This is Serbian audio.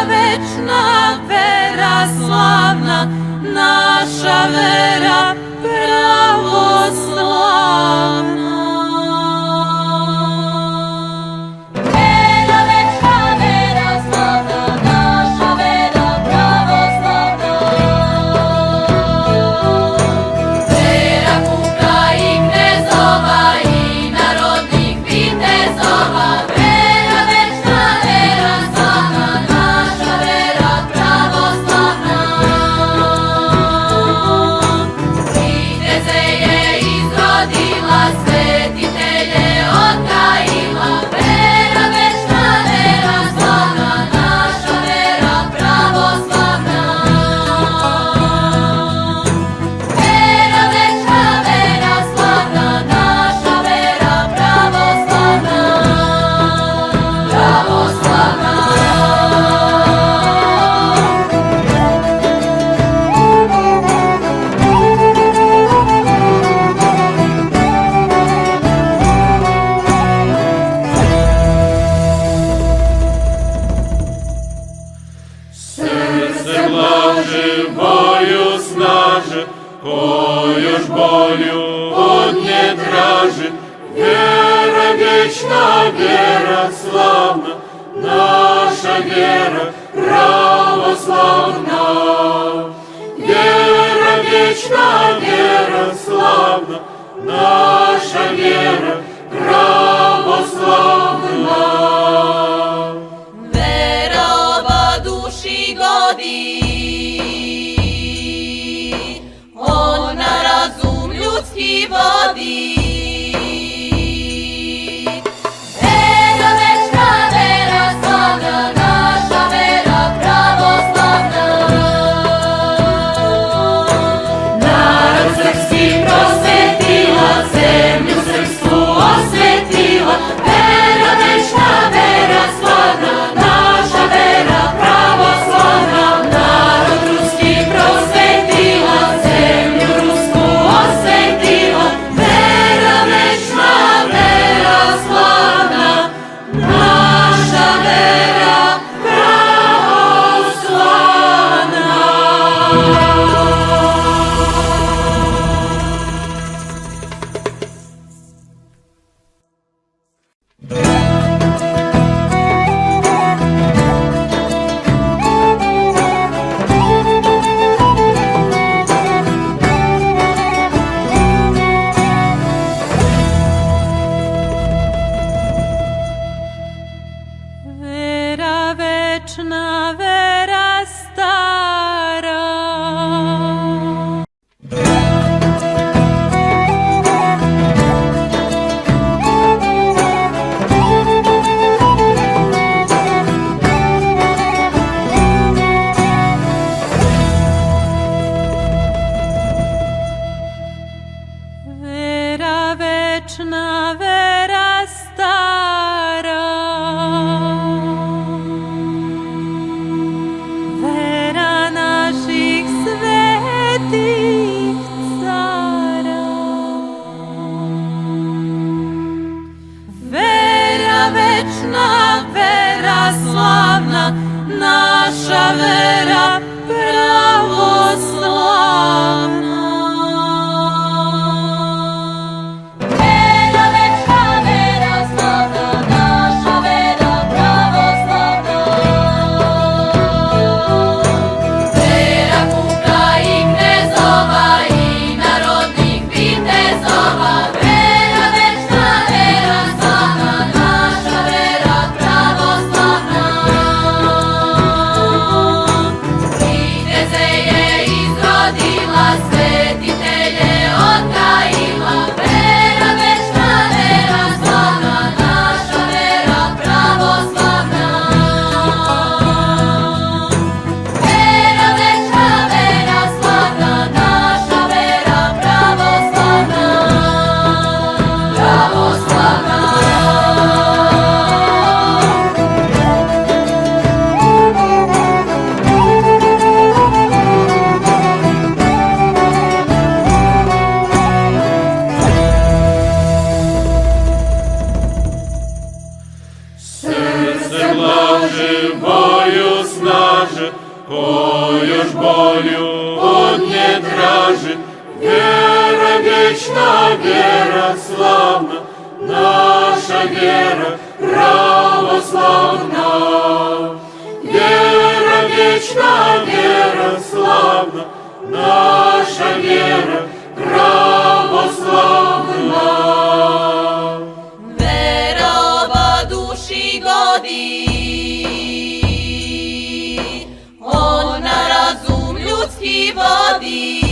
večna, vera slavna, naša vera pravoslavna. Vera večna, vera slavna, naša vera pravoslavna. Vera kuka i knezova i narodnih vitezova. Vera večna, vera slavna, naša vera pravoslavna. Viteze je izrodila, svetitelje odgajila. Vera večna, vera slavna, naša vera pravoslavna. Vera večna, vera slavna, naša vera pravoslavna. Pravoslavna. Srce blaže, volju snaže, ko još bolju od nje traže. Vjera vječna, vjera slavna, naša vjera pravoslavna. Vjera vječna, vjera slavna, naša vjera pravoslavna. Vera oba duši godi, ona razum ljudski vodi. Vera večna, vera slavna, naša vera pravoslavna. Narod srpski prosvetila, zemlju srpsku osvetila. Vera večna, vera slavna, naša vera pravoslavna. Narod ruski prosvetila, zemlju rusku osvetila. Vera večna, vera slavna, naša vera pravoslavna. Vera večna, vera stara. Vera večna, vera stara. Vera naših svetih cara. Vera večna, vera slavna, naša vera pravoslavna. Vera večna, vera slavna, naša vera pravoslavna. Vera kuka i knezova i narodnih vitezova. Vera večna, vera slavna, naša vera pravoslavna. Viteze je izrodila, svetitelje odgajila. Vera večna, vera slavna, naša vera pravoslavna. Vera večna, vera slavna, naša vera pravoslavna. Pravoslavna. Srce blaže, volju snaže, кою ж болью он не дрожит. Вера вечна, вера славна, наша вера православна. Вера вечна, вера славна, наша вера православна. Верова душі годі, он на разум людський воді.